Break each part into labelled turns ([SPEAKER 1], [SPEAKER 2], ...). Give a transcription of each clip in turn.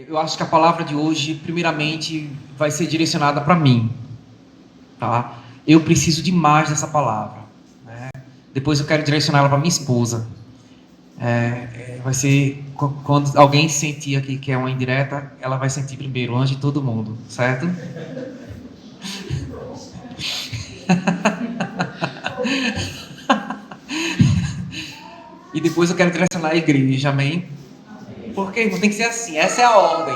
[SPEAKER 1] Eu acho que a palavra de hoje, primeiramente, vai ser direcionada para mim, tá? Eu preciso demais dessa palavra, né? Depois eu quero direcionar ela para minha esposa. Vai ser quando alguém sentir aqui que é uma indireta, ela vai sentir primeiro, antes de todo mundo, certo? E depois eu quero direcionar a igreja, amém? Porque irmão, tem que ser assim, essa é a ordem.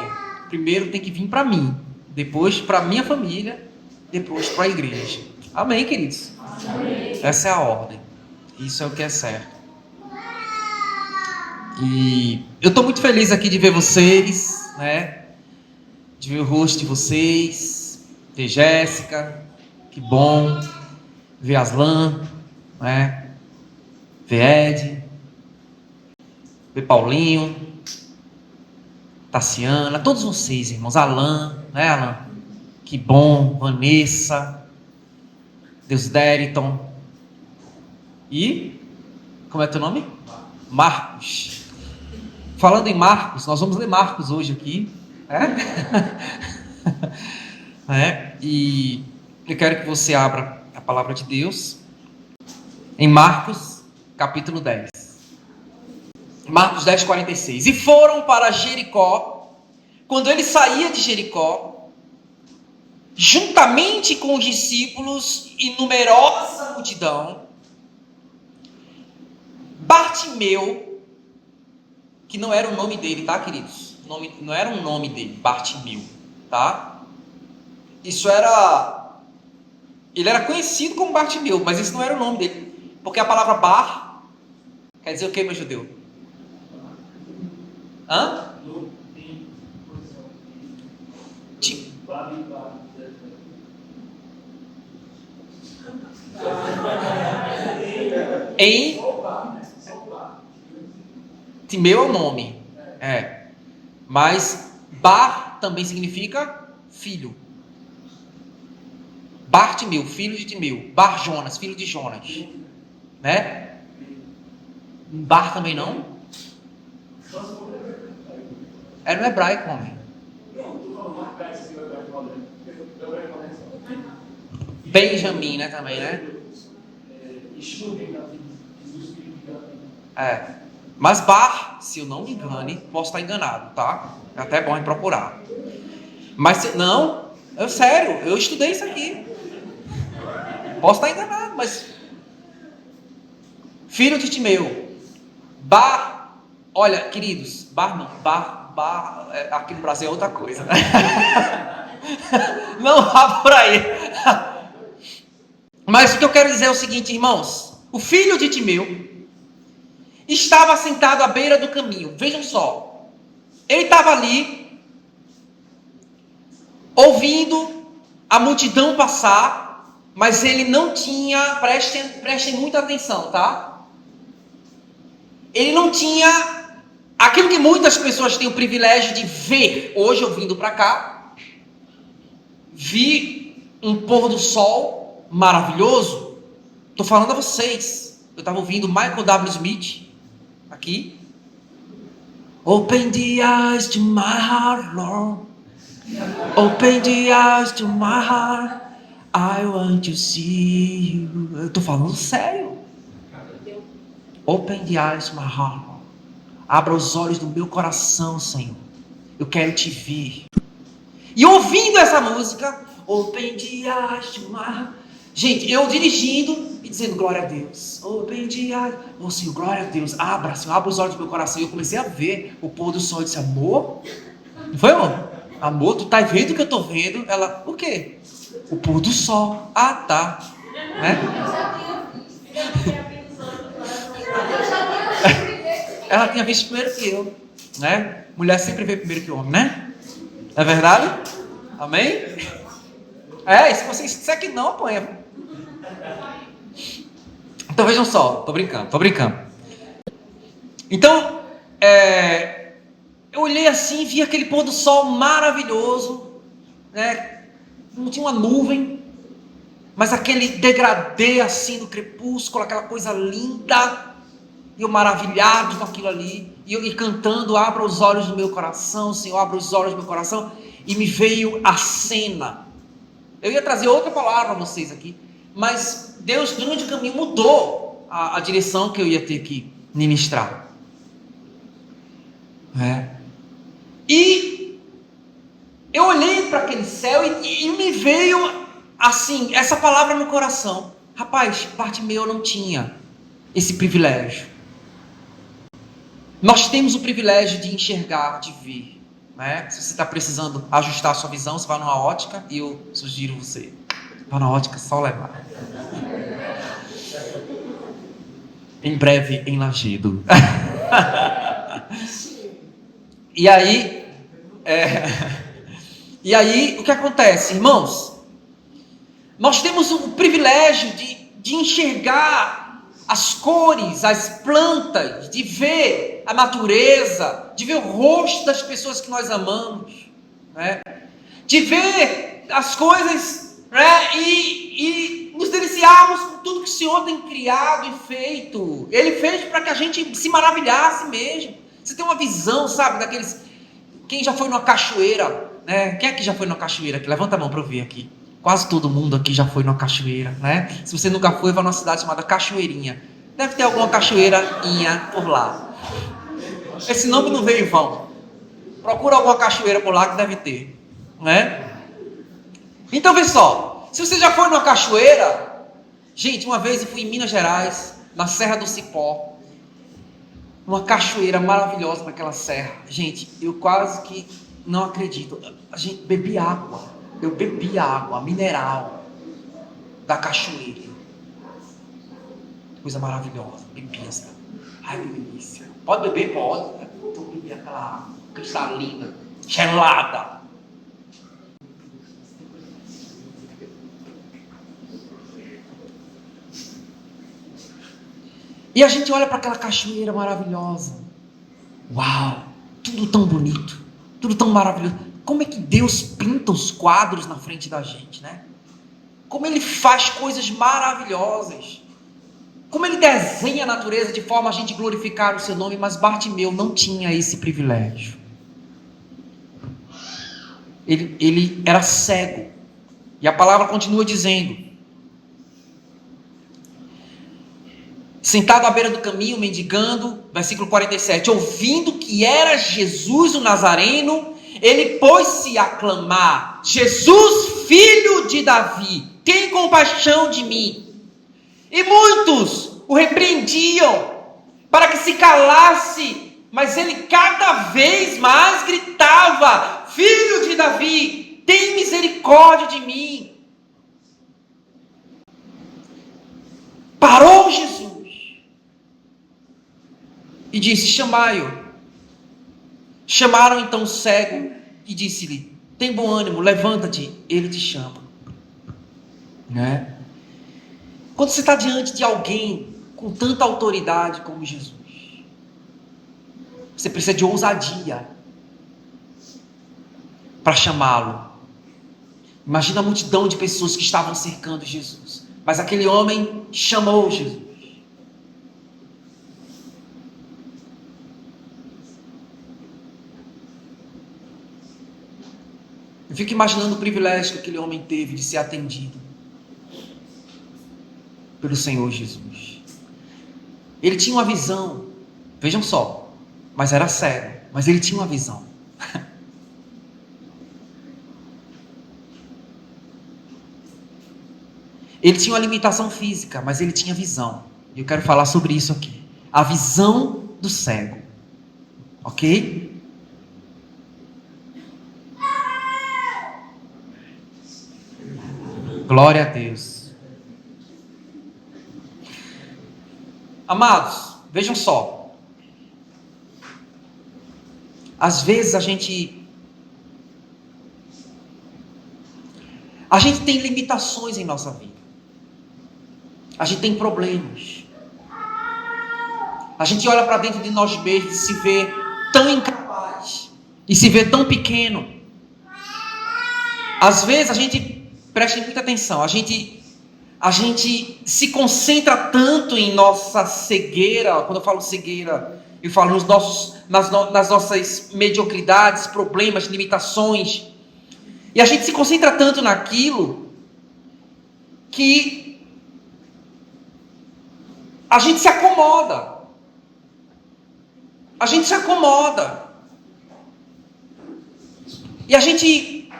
[SPEAKER 1] Primeiro tem que vir para mim, depois para minha família, depois para a igreja. Amém, queridos? Amém. Essa é a ordem. Isso é o que é certo. E eu estou muito feliz aqui de ver vocês, né? De ver o rosto de vocês, ver Jéssica, que bom, ver Aslan, né? Ver Ed, ver Paulinho, Tassiana, todos vocês, irmãos, Alan, né, Alan? Que bom, Vanessa, Deus Deriton. E, como é teu nome? Marcos. Falando em Marcos, nós vamos ler Marcos hoje aqui. E eu quero que você abra a palavra de Deus em Marcos, capítulo 10. Marcos 10, 46. E foram para Jericó. Quando ele saía de Jericó, juntamente com os discípulos e numerosa multidão, Bartimeu, que não era o nome dele, tá, queridos? Não era um nome dele, Bartimeu, tá? Isso era... Ele era conhecido como Bartimeu, mas isso não era o nome dele. Porque a palavra bar quer dizer o que, meu judeu? Hã? Em Timeu é o nome, mas Bar também significa filho. Bartimeu, filho de Timeu. Bar Jonas, filho de Jonas, né? Bar também não? É no hebraico, homem. Benjamim, né, também, né? Mas Bar, se eu não me engane, posso estar enganado, tá? É até bom em procurar. Mas não, sério, eu estudei isso aqui. Posso estar enganado, mas filho de Timeu. Bar, olha, queridos, Bar não, Bar aqui no Brasil é outra coisa. Não vá por aí. Mas o que eu quero dizer é o seguinte, irmãos. O filho de Timeu estava sentado à beira do caminho. Vejam só. Ele estava ali, ouvindo a multidão passar, mas ele não tinha, prestem muita atenção, tá? Ele não tinha aquilo que muitas pessoas têm o privilégio de ver. Hoje eu vindo para cá, vi um pôr do sol maravilhoso. Estou falando a vocês. Eu estava ouvindo Michael W. Smith aqui. Open the eyes to my heart, Lord. Open the eyes to my heart. I want to see you. Eu estou falando sério. Open the eyes to my heart, Lord. Abra os olhos do meu coração, Senhor. Eu quero te ver. E ouvindo essa música, Open the eyes to my heart. Gente, eu dirigindo e dizendo glória a Deus. Open the eyes. Oh, Senhor, glória a Deus. Abra, Senhor, abra os olhos do meu coração. E eu comecei a ver o pôr do sol. Eu disse, amor? Não foi, amor? Amor, tu tá vendo o que eu tô vendo? Ela, o quê? O pôr do sol. Ah, tá. Né? Ela tinha visto primeiro que eu, né? Mulher sempre vê primeiro que o homem, né? É verdade? Amém? Se você disser que não, apanha. Então vejam só, tô brincando. Então, eu olhei assim, vi aquele pôr do sol maravilhoso, né? Não tinha uma nuvem, mas aquele degradê assim do crepúsculo, aquela coisa linda. E eu maravilhado com aquilo ali, e cantando, abra os olhos do meu coração, Senhor, abra os olhos do meu coração, e me veio a cena. Eu ia trazer outra palavra para vocês aqui, mas Deus, durante o caminho, mudou a direção que eu ia ter que ministrar. E eu olhei para aquele céu e me veio assim, essa palavra no coração. Rapaz, Bartimeu não tinha esse privilégio. Nós temos o privilégio de enxergar, de ver. Se você está precisando ajustar a sua visão, você vai numa ótica, e eu sugiro você, vá na ótica, só levar. Em breve, em Lajedo. E aí, o que acontece, irmãos? Nós temos o privilégio de enxergar as cores, as plantas, de ver a natureza, de ver o rosto das pessoas que nós amamos, de ver as coisas, e nos deliciarmos com tudo que o Senhor tem criado e feito. Ele fez para que a gente se maravilhasse mesmo. Você tem uma visão, sabe, daqueles... Quem já foi numa cachoeira, Quem aqui já foi numa cachoeira? Aqui? Levanta a mão para eu ver aqui. Quase todo mundo aqui já foi numa cachoeira, Se você nunca foi, vai numa cidade chamada Cachoeirinha. Deve ter alguma cachoeirainha por lá. Esse nome não veio em vão. Procura alguma cachoeira por lá que deve ter, Então, vê só. Se você já foi numa cachoeira... Gente, uma vez eu fui em Minas Gerais, na Serra do Cipó. Uma cachoeira maravilhosa naquela serra. Gente, eu quase que não acredito. A gente bebi água. Eu bebi água mineral da cachoeira. Coisa maravilhosa. Bebi essa. Ai, que delícia. Pode beber? Pode. Eu bebi aquela água cristalina, gelada. E a gente olha para aquela cachoeira maravilhosa. Uau! Tudo tão bonito. Tudo tão maravilhoso. Como é que Deus pinta os quadros na frente da gente, Como Ele faz coisas maravilhosas. Como Ele desenha a natureza de forma a gente glorificar o seu nome. Mas Bartimeu não tinha esse privilégio. Ele era cego. E a palavra continua dizendo: sentado à beira do caminho, mendigando, versículo 47, ouvindo que era Jesus o Nazareno, ele pôs-se a clamar: Jesus, filho de Davi, tem compaixão de mim. E muitos o repreendiam para que se calasse, mas ele cada vez mais gritava: Filho de Davi, tem misericórdia de mim. Parou Jesus e disse: chamai-o. Chamaram então o cego e disse-lhe: tem bom ânimo, levanta-te, ele te chama. Quando você está diante de alguém com tanta autoridade como Jesus, você precisa de ousadia para chamá-lo. Imagina a multidão de pessoas que estavam cercando Jesus, mas aquele homem chamou Jesus. Eu fico imaginando o privilégio que aquele homem teve de ser atendido pelo Senhor Jesus. Ele tinha uma visão, vejam só, mas era cego, mas ele tinha uma visão. Ele tinha uma limitação física, mas ele tinha visão. E eu quero falar sobre isso aqui. A visão do cego. Ok? Glória a Deus. Amados, vejam só. Às vezes a gente tem limitações em nossa vida. A gente tem problemas. A gente olha para dentro de nós mesmos e se vê tão incapaz. E se vê tão pequeno. Às vezes a gente, prestem muita atenção, a gente a gente se concentra tanto em nossa cegueira. Quando eu falo cegueira, eu falo nas nossas mediocridades, problemas, limitações. E a gente se concentra tanto naquilo que a gente se acomoda. A gente se acomoda. E a gente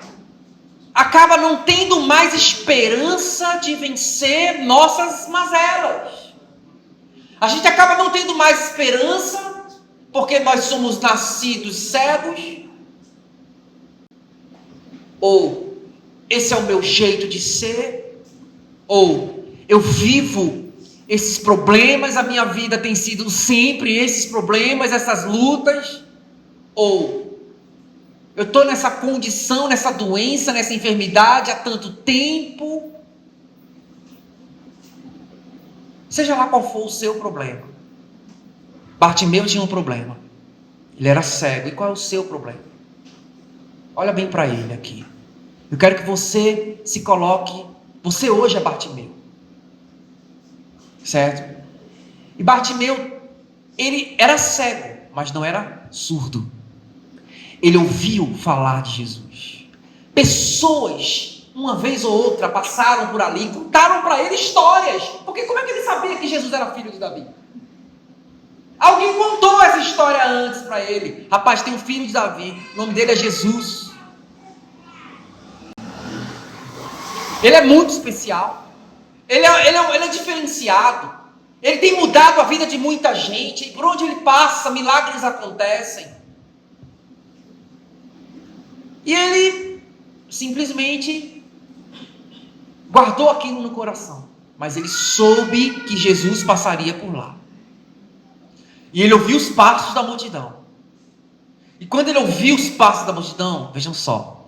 [SPEAKER 1] acaba não tendo mais esperança de vencer nossas mazelas. A gente acaba não tendo mais esperança porque nós somos nascidos cegos. Ou esse é o meu jeito de ser. Ou eu vivo esses problemas, a minha vida tem sido sempre esses problemas, essas lutas. Ou eu estou nessa condição, nessa doença, nessa enfermidade há tanto tempo. Seja lá qual for o seu problema. Bartimeu tinha um problema. Ele era cego. E qual é o seu problema? Olha bem para ele aqui. Eu quero que você se coloque. Você hoje é Bartimeu. Certo? E Bartimeu, ele era cego, mas não era surdo. Ele ouviu falar de Jesus. Pessoas, uma vez ou outra, passaram por ali, contaram para ele histórias. Porque como é que ele sabia que Jesus era filho de Davi? Alguém contou essa história antes para ele. Rapaz, tem um filho de Davi, o nome dele é Jesus. Ele é muito especial. Ele é diferenciado. Ele tem mudado a vida de muita gente. E por onde ele passa, milagres acontecem. E ele simplesmente guardou aquilo no coração. Mas ele soube que Jesus passaria por lá. E ele ouviu os passos da multidão. E quando ele ouviu os passos da multidão, vejam só.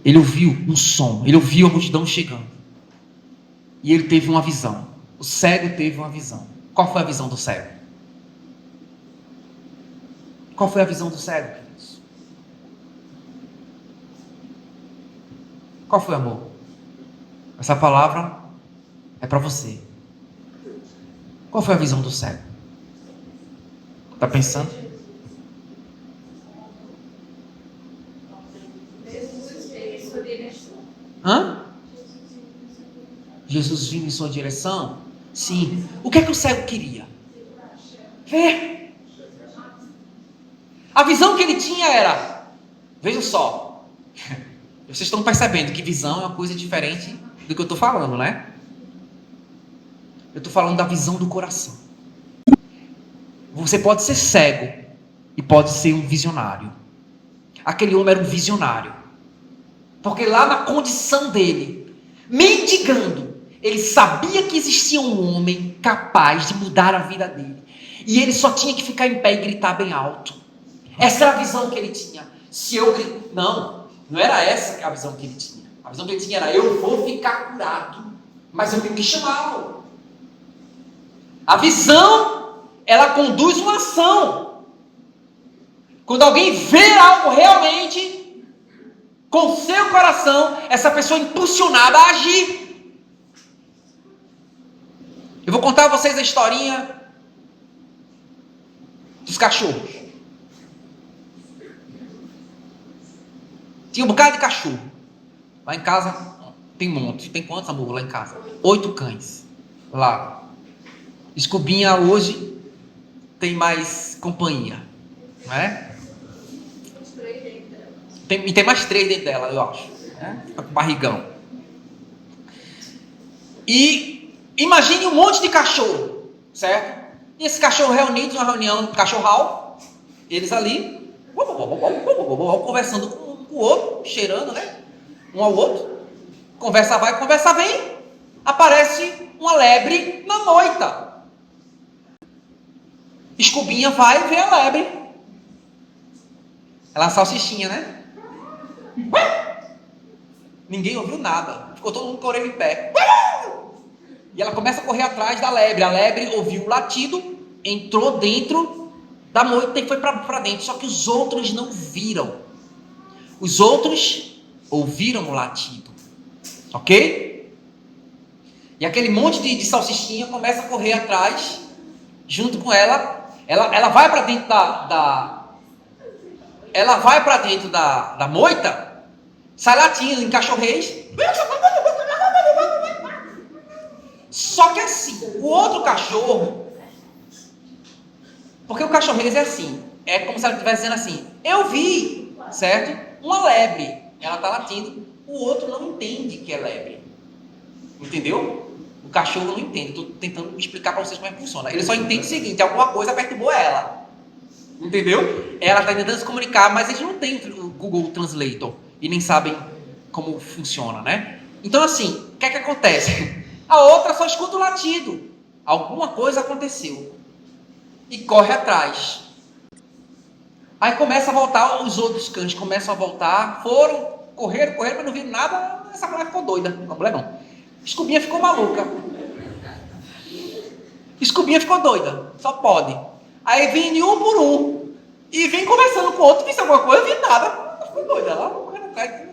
[SPEAKER 1] Ele ouviu um som, ele ouviu a multidão chegando. E ele teve uma visão. O cego teve uma visão. Qual foi a visão do cego? Qual foi a visão do cego, queridos? Qual foi, amor? Essa palavra é para você. Qual foi a visão do cego? Está pensando? Hã? Jesus vindo em sua direção? Sim. O que é que o cego queria? Ver. A visão que ele tinha era, veja só, vocês estão percebendo que visão é uma coisa diferente do que eu estou falando, né? Eu estou falando da visão do coração. Você pode ser cego e pode ser um visionário. Aquele homem era um visionário. Porque lá na condição dele, mendigando, ele sabia que existia um homem capaz de mudar a vida dele. E ele só tinha que ficar em pé e gritar bem alto. Essa era a visão que ele tinha. Se eu gritar... Não era essa a visão que ele tinha. A visão que ele tinha era, eu vou ficar curado, mas eu tenho que chamá-lo. A visão, ela conduz uma ação. Quando alguém vê algo realmente, com seu coração, essa pessoa é impulsionada a agir. Eu vou contar a vocês a historinha dos cachorros. Tinha um bocado de cachorro. Lá em casa tem um monte. Tem quantos, amor, lá em casa? 8 cães. Lá. Escobinha hoje tem mais companhia. Não é? Tem mais 3 dentro dela, eu acho. Né? Fica com barrigão. E imagine um monte de cachorro. Certo? E esses cachorros reunidos numa reunião, cachorral. Eles ali, conversando com o outro, cheirando, né? Um ao outro. Conversa vai, conversa vem. Aparece uma lebre na moita. Escobinha vai e vê a lebre. Ela é uma salsichinha, né? Ninguém ouviu nada. Ficou todo mundo com a orelha em pé. E ela começa a correr atrás da lebre. A lebre ouviu o latido, entrou dentro da moita e foi para dentro. Só que os outros não viram. Os outros ouviram o latido. Ok? E aquele monte de salsichinha começa a correr atrás, junto com ela. Ela vai para dentro ela vai para dentro da moita, sai latindo em cachorrês. Só que assim, o outro cachorro, porque o cachorrês é assim, é como se ela estivesse dizendo assim: eu vi, certo? Uma lebre, ela está latindo, o outro não entende que é lebre. Entendeu? O cachorro não entende. Estou tentando explicar para vocês como é que funciona. Ele só entende o seguinte: alguma coisa perturbou ela. Entendeu? Ela está tentando se comunicar, mas eles não têm o Google Translator e nem sabem como funciona, né? Então assim, o que é que acontece? A outra só escuta o latido. Alguma coisa aconteceu. E corre atrás. Aí começa a voltar, os outros cães começam a voltar, correram, mas não viram nada. Essa mulher ficou doida. A mulher não. Escubinha ficou maluca. Escubinha ficou doida. Só pode. Aí vem de um por um. E vem conversando com o outro. Visse alguma coisa, vi nada. Ela ficou doida. Ela correndo atrás.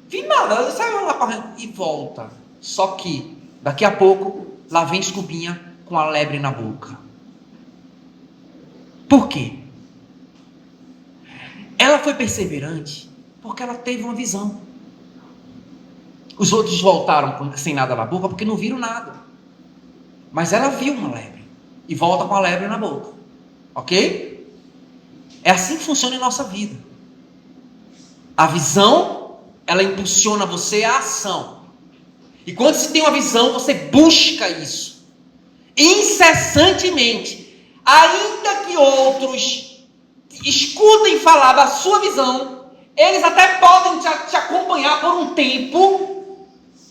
[SPEAKER 1] Vi nada. Ela saiu lá correndo. E volta. Só que, daqui a pouco, lá vem Escubinha com a lebre na boca. Por quê? Ela foi perseverante porque ela teve uma visão. Os outros voltaram sem nada na boca porque não viram nada. Mas ela viu uma lebre. E volta com a lebre na boca. Ok? É assim que funciona em nossa vida. A visão, ela impulsiona você à ação. E quando se tem uma visão, você busca isso. Incessantemente. Ainda que outros escutem falar da sua visão, eles até podem te acompanhar por um tempo,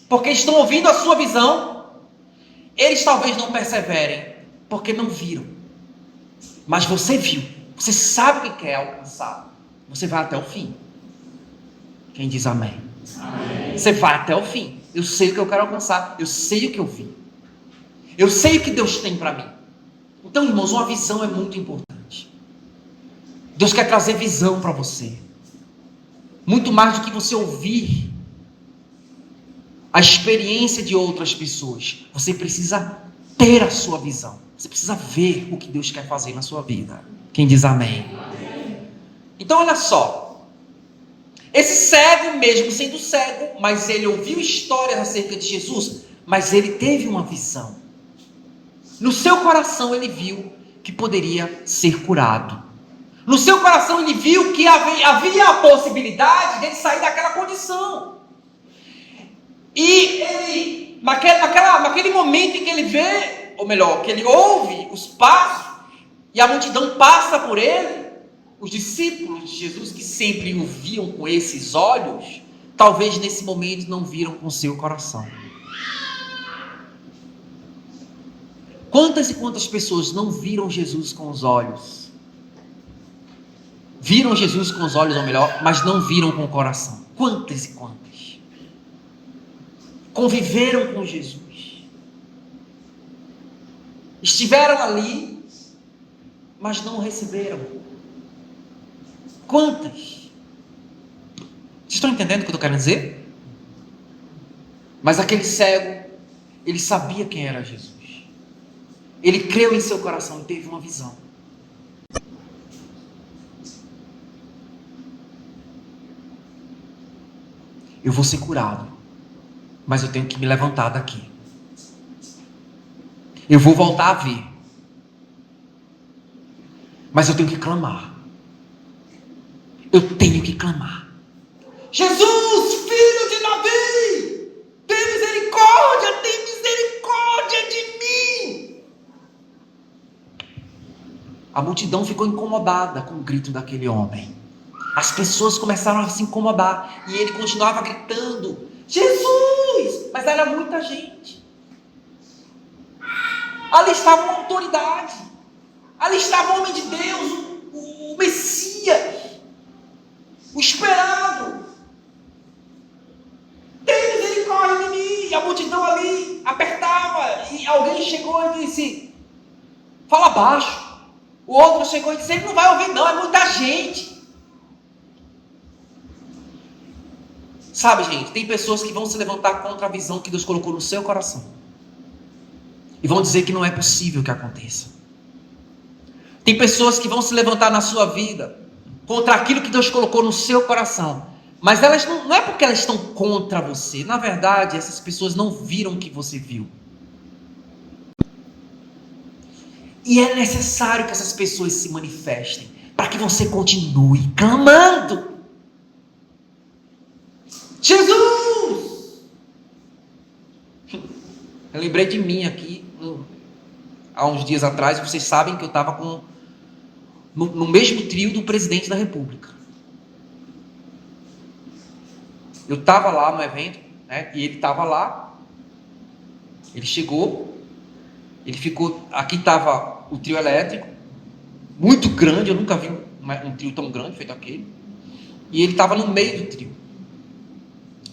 [SPEAKER 1] porque estão ouvindo a sua visão. Eles talvez não perseverem, porque não viram. Mas você viu, você sabe o que quer alcançar, você vai até o fim. Quem diz amém? Amém. Você vai até o fim. Eu sei o que eu quero alcançar, eu sei o que eu vi, eu sei o que Deus tem para mim. Então, irmãos, uma visão é muito importante. Deus quer trazer visão para você, muito mais do que você ouvir a experiência de outras pessoas. Você precisa ter a sua visão. Você precisa ver o que Deus quer fazer na sua vida. Quem diz amém? Então olha só. Esse cego, mesmo sendo cego, mas ele ouviu histórias acerca de Jesus, mas ele teve uma visão. No seu coração ele viu que poderia ser curado. No seu coração ele viu que havia a possibilidade de ele sair daquela condição. E ele, naquele momento em que ele vê, ou melhor, que ele ouve os passos, e a multidão passa por ele, os discípulos de Jesus, que sempre o viam com esses olhos, talvez nesse momento não viram com seu coração. Quantas e quantas pessoas não viram Jesus com os olhos? Viram Jesus com os olhos, ou melhor, mas não viram com o coração. Quantas e quantas? Conviveram com Jesus, estiveram ali, mas não o receberam. Quantas? Vocês estão entendendo o que eu estou querendo dizer? Mas aquele cego, ele sabia quem era Jesus. Ele creu em seu coração e teve uma visão. Eu vou ser curado, mas eu tenho que me levantar daqui. Eu vou voltar a ver, mas eu tenho que clamar. Eu tenho que clamar. Jesus, filho de Davi, tem misericórdia de mim. A multidão ficou incomodada com o grito daquele homem. As pessoas começaram a se incomodar e ele continuava gritando: Jesus! Mas era muita gente. Ali estava uma autoridade, ali estava o homem de Deus, o Messias, o esperado. Tem misericórdia de mim. E a multidão ali apertava, e alguém chegou e disse: fala baixo. O outro chegou e disse: ele não vai ouvir não, é muita gente. Sabe, gente, tem pessoas que vão se levantar contra a visão que Deus colocou no seu coração. E vão dizer que não é possível que aconteça. Tem pessoas que vão se levantar na sua vida contra aquilo que Deus colocou no seu coração. Mas elas não é porque elas estão contra você. Na verdade, essas pessoas não viram o que você viu. E é necessário que essas pessoas se manifestem para que você continue clamando. Jesus! Eu lembrei de mim aqui há uns dias atrás. Vocês sabem que eu estava no mesmo trio do presidente da República. Eu estava lá no evento, né, e ele estava lá. Ele chegou, ele ficou. Aqui estava o trio elétrico, muito grande. Eu nunca vi um trio tão grande feito aquele. E ele estava no meio do trio.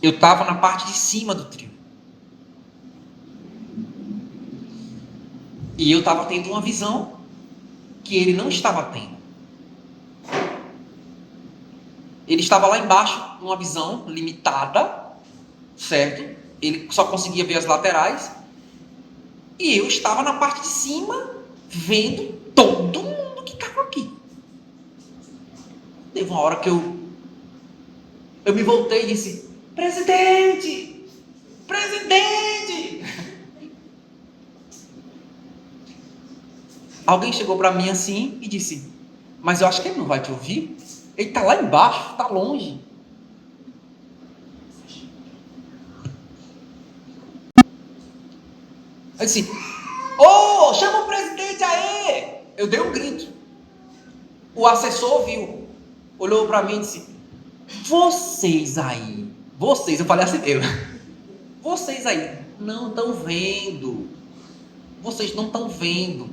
[SPEAKER 1] Eu estava na parte de cima do trio. E eu estava tendo uma visão que ele não estava tendo. Ele estava lá embaixo, numa visão limitada, certo? Ele só conseguia ver as laterais. E eu estava na parte de cima, vendo todo mundo que estava aqui. Teve uma hora que eu me voltei e disse: presidente! Presidente! Alguém chegou para mim assim e disse: mas eu acho que ele não vai te ouvir. Ele está lá embaixo, está longe. Eu disse: ô, chama o presidente aí! Eu dei um grito. O assessor ouviu, olhou para mim e disse: vocês aí, vocês, eu falei assim, vocês aí não estão vendo. Vocês não estão vendo.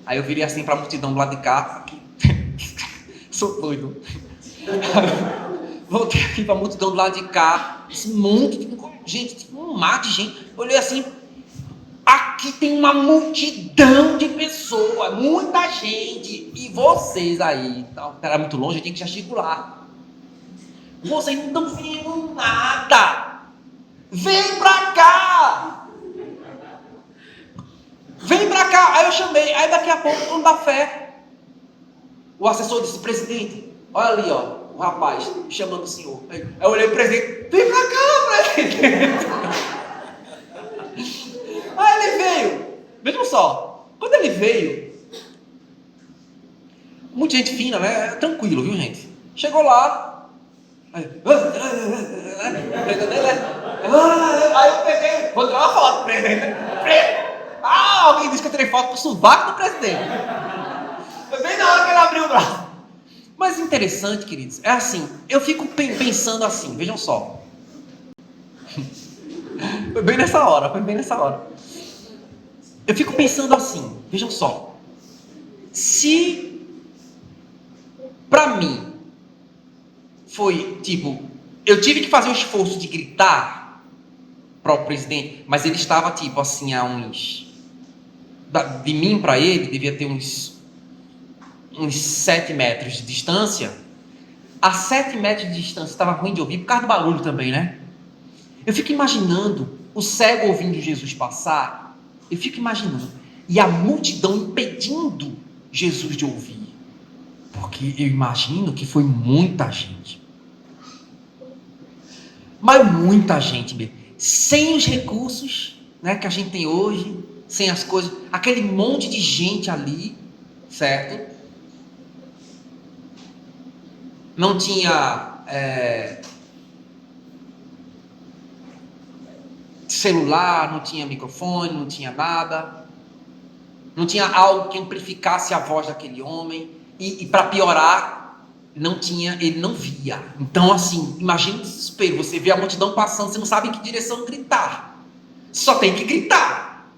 [SPEAKER 1] Aí eu virei assim para a multidão do lado de cá. Sou doido. Voltei aqui para a multidão do lado de cá. Esse monte de gente, um mar de gente. Olhei assim. Aqui tem uma multidão de pessoas, muita gente. E vocês aí, era muito longe, eu tinha que gesticular. Vocês não estão vendo nada. Vem pra cá. Vem pra cá. Aí eu chamei. Aí daqui a pouco, o dono da fé, o assessor disse: presidente, olha ali, ó, o rapaz chamando o senhor. Aí eu olhei pro presidente: vem pra cá, presidente. Aí ele veio. Vejam só, quando ele veio, muita gente fina, né? Tranquilo, viu, gente? Chegou lá. Aí eu peguei, vou tirar uma foto, presidente. Alguém disse que eu tirei foto com o sovaco do presidente. Foi bem na hora que ele abriu o braço. Mas interessante, queridos, é assim, eu fico pensando assim, vejam só. Foi bem nessa hora. Eu fico pensando assim, vejam só. Se pra mim foi tipo, eu tive que fazer o esforço de gritar para o presidente, mas ele estava tipo assim a de mim para ele devia ter uns 7 metros de distância. A 7 metros de distância estava ruim de ouvir por causa do barulho também, né? Eu fico imaginando o cego ouvindo Jesus passar. Eu fico imaginando. E a multidão impedindo Jesus de ouvir. Porque eu imagino que foi muita gente. Mas muita gente mesmo. Sem os recursos, né, que a gente tem hoje. Sem as coisas. Aquele monte de gente ali. Certo? Não tinha celular, não tinha microfone, não tinha nada, não tinha algo que amplificasse a voz daquele homem, e para piorar, ele não via. Então assim, imagina o desespero, você vê a multidão passando, você não sabe em que direção gritar, só tem que gritar: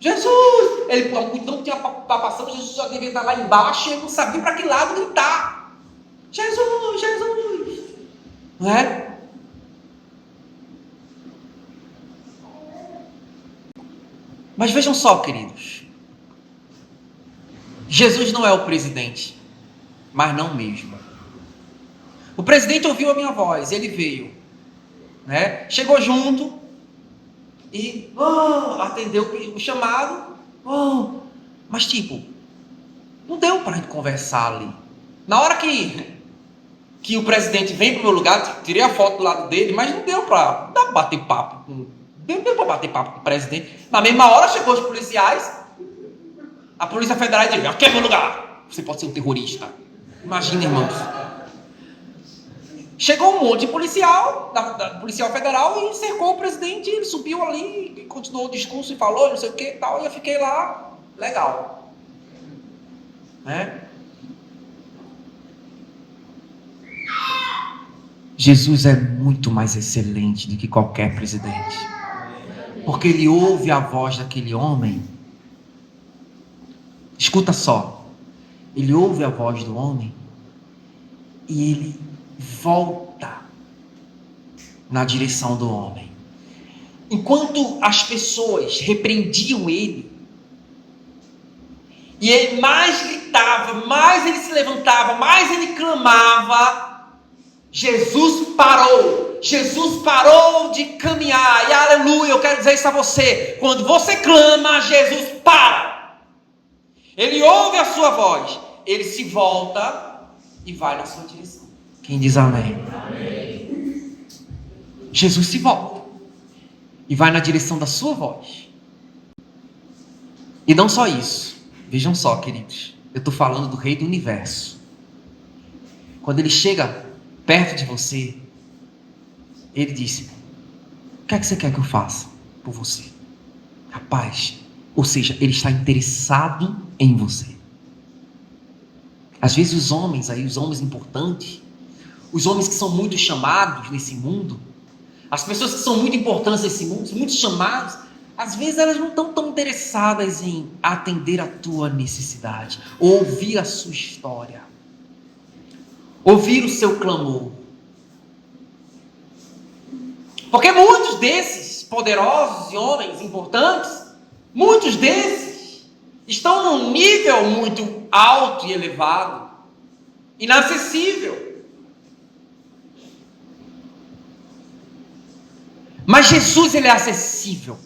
[SPEAKER 1] Jesus! A multidão tinha passando, Jesus já devia estar lá embaixo, e ele não sabia para que lado gritar: Jesus, Jesus, não é? Mas vejam só, queridos, Jesus não é o presidente, mas não mesmo. O presidente ouviu a minha voz, ele veio, né? Chegou junto e atendeu o chamado. Mas tipo, não deu para a gente conversar ali. Na hora que o presidente vem pro meu lugar, tirei a foto do lado dele, mas não deu para bater papo com... Não deu para bater papo com o presidente. Na mesma hora chegou os policiais, a Polícia Federal disse: aqui é meu lugar, você pode ser um terrorista. Imagina, irmãos. Chegou um monte de policial, da Policial Federal, e cercou o presidente. Ele subiu ali, continuou o discurso e falou, não sei o que e tal, e eu fiquei lá, legal. Né? Jesus é muito mais excelente do que qualquer presidente. Porque ele ouve a voz daquele homem. Escuta só. Ele ouve a voz do homem e ele volta na direção do homem. Enquanto as pessoas repreendiam ele, e ele mais gritava, mais ele se levantava, mais ele clamava, Jesus parou. Jesus parou de caminhar. E aleluia, eu quero dizer isso a você. Quando você clama, Jesus para. Ele ouve a sua voz. Ele se volta e vai na sua direção. Quem diz amém? Amém. Jesus se volta e vai na direção da sua voz. E não só isso. Vejam só, queridos. Eu estou falando do Rei do Universo. Quando ele chega perto de você, ele disse: o que é que você quer que eu faça por você? Rapaz, ou seja, ele está interessado em você. Às vezes os homens importantes, os homens que são muito chamados nesse mundo, as pessoas que são muito importantes nesse mundo, muito chamados, às vezes elas não estão tão interessadas em atender a tua necessidade, ouvir a sua história, ouvir o seu clamor. Porque muitos desses poderosos e homens importantes, muitos desses estão num nível muito alto e elevado, inacessível. Mas Jesus, ele é acessível.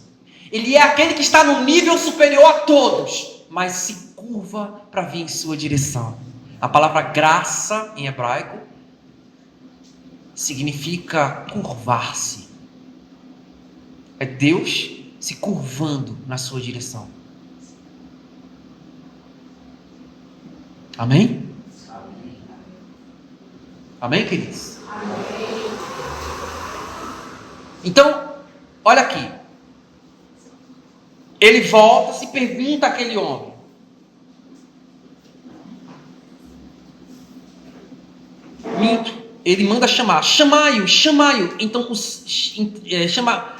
[SPEAKER 1] Ele é aquele que está num nível superior a todos, mas se curva para vir em sua direção. A palavra graça em hebraico significa curvar-se. É Deus se curvando na sua direção. Amém? Amém, queridos? Amém. Então, olha aqui. Ele volta, se pergunta àquele homem: minto. Ele manda chamai-o. Então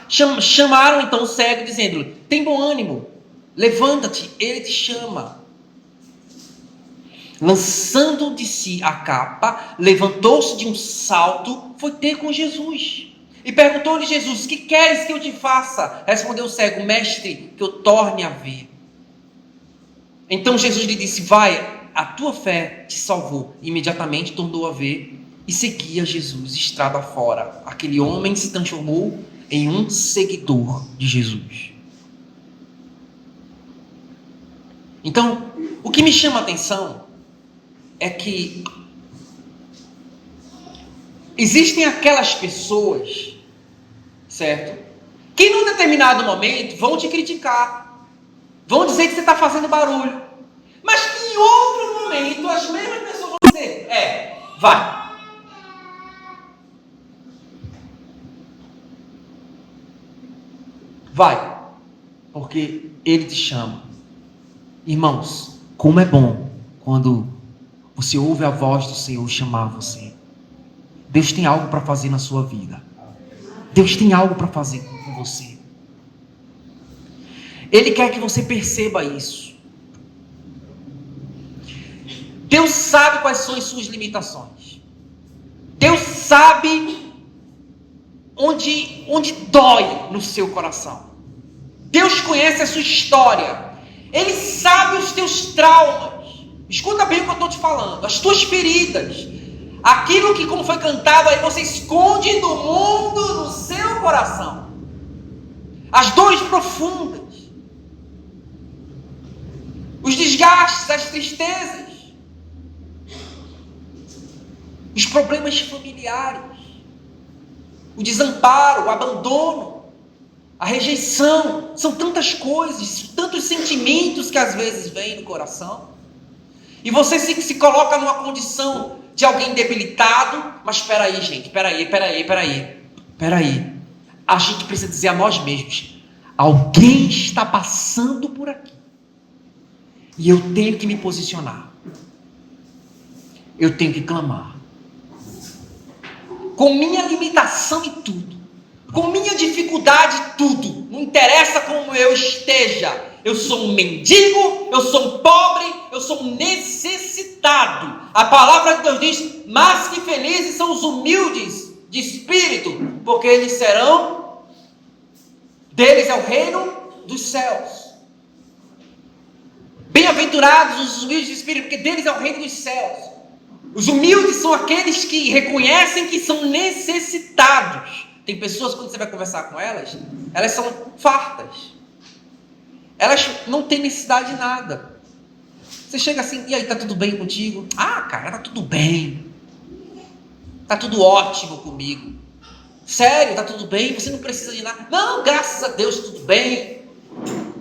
[SPEAKER 1] chamaram então o cego, dizendo-lhe: tem bom ânimo, levanta-te, ele te chama. Lançando de si a capa, levantou-se de um salto, foi ter com Jesus. E perguntou-lhe Jesus: que queres que eu te faça? Respondeu o cego: mestre, que eu torne a ver. Então Jesus lhe disse: vai, a tua fé te salvou. Imediatamente tornou a ver e seguia Jesus estrada fora. Aquele homem se transformou em um seguidor de Jesus. Então, o que me chama a atenção é que existem aquelas pessoas, certo? Que num determinado momento vão te criticar, vão dizer que você está fazendo barulho, mas que em outro momento as mesmas pessoas vão dizer: vai. Vai, porque Ele te chama. Irmãos, como é bom quando você ouve a voz do Senhor chamar você. Deus tem algo para fazer na sua vida. Deus tem algo para fazer com você. Ele quer que você perceba isso. Deus sabe quais são as suas limitações. Deus sabe onde dói no seu coração. Deus conhece a sua história. Ele sabe os teus traumas. Escuta bem o que eu estou te falando. As tuas feridas. Aquilo que, como foi cantado aí, você esconde do mundo no seu coração. As dores profundas, os desgastes, as tristezas, os problemas familiares, o desamparo, o abandono, a rejeição. São tantas coisas, tantos sentimentos que às vezes vêm no coração. E você se coloca numa condição de alguém debilitado. Mas espera aí, gente, espera aí. A gente precisa dizer a nós mesmos: alguém está passando por aqui. E eu tenho que me posicionar. Eu tenho que clamar. Com minha limitação e tudo. Com minha dificuldade e tudo. Não interessa como eu esteja. Eu sou um mendigo, eu sou um pobre, eu sou um necessitado. A palavra de Deus diz: mas que felizes são os humildes de espírito, porque eles serão, deles é o reino dos céus. Bem-aventurados os humildes de espírito, porque deles é o reino dos céus. Os humildes são aqueles que reconhecem que são necessitados. Tem pessoas, quando você vai conversar com elas, elas são fartas. Elas não têm necessidade de nada. Você chega assim: e aí, tá tudo bem contigo? Ah, cara, tá tudo bem. Tá tudo ótimo comigo. Sério, tá tudo bem? Você não precisa de nada. Não, graças a Deus, tudo bem.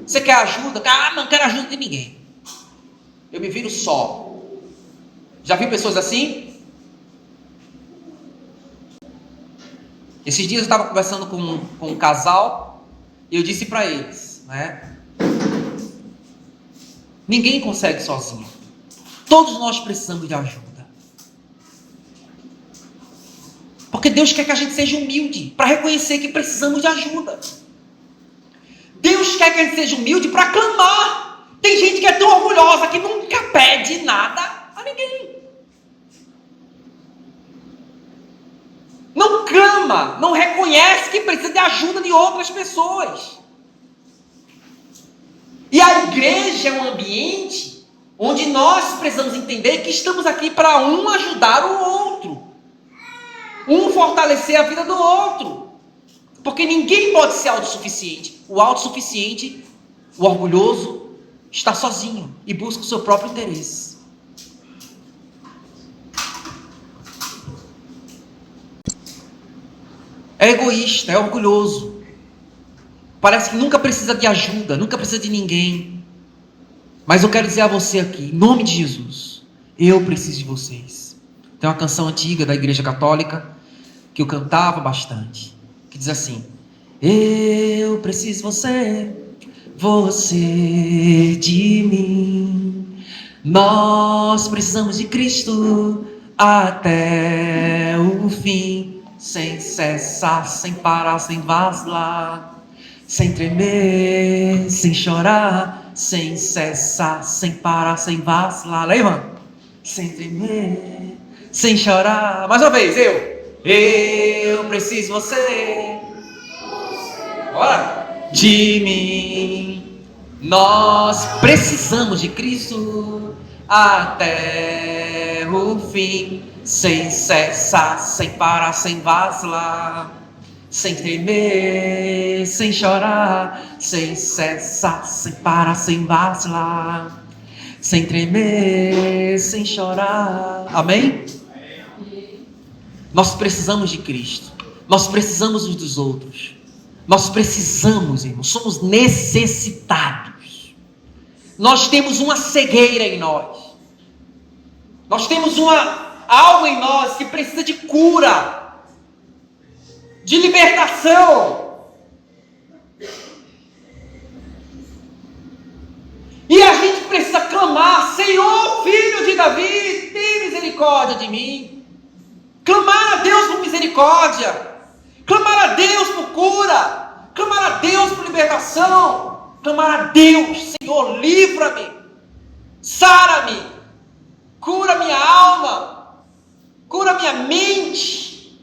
[SPEAKER 1] Você quer ajuda? Ah, não quero ajuda de ninguém. Eu me viro só. Já viu pessoas assim? Esses dias eu estava conversando com um casal e eu disse para eles, né? Ninguém consegue sozinho. Todos nós precisamos de ajuda. Porque Deus quer que a gente seja humilde para reconhecer que precisamos de ajuda. Deus quer que a gente seja humilde para clamar. Tem gente que é tão orgulhosa que nunca pede nada a ninguém. Não clama, não reconhece que precisa de ajuda de outras pessoas. E a igreja é um ambiente onde nós precisamos entender que estamos aqui para um ajudar o outro. Um fortalecer a vida do outro. Porque ninguém pode ser autossuficiente. O autossuficiente, o orgulhoso, está sozinho e busca o seu próprio interesse. É egoísta, é orgulhoso. Parece que nunca precisa de ajuda, nunca precisa de ninguém. Mas eu quero dizer a você aqui, em nome de Jesus, eu preciso de vocês. Tem uma canção antiga da Igreja Católica que eu cantava bastante, que diz assim: eu preciso de você, você de mim. Nós precisamos de Cristo até o fim, sem cessar, sem parar, sem vacilar. Sem tremer, sem chorar, sem cessar, sem parar, sem vacilar. Lembra? Sem tremer, sem chorar. Mais uma vez, eu preciso de você. Bora! De mim. Nós precisamos de Cristo até o fim, sem cessar, sem parar, sem vacilar. Sem tremer, sem chorar, sem cessar, sem parar, sem vacilar. Sem tremer, sem chorar. Amém? Nós precisamos de Cristo. Nós precisamos uns dos outros. Nós precisamos, irmãos. Somos necessitados. Nós temos uma cegueira em nós. Nós temos algo em nós que precisa de cura, de libertação. E a gente precisa clamar: Senhor, Filho de Davi, tem misericórdia de mim. Clamar a Deus por misericórdia, clamar a Deus por cura, clamar a Deus por libertação, clamar a Deus: Senhor, livra-me, sara-me, cura minha alma, cura minha mente,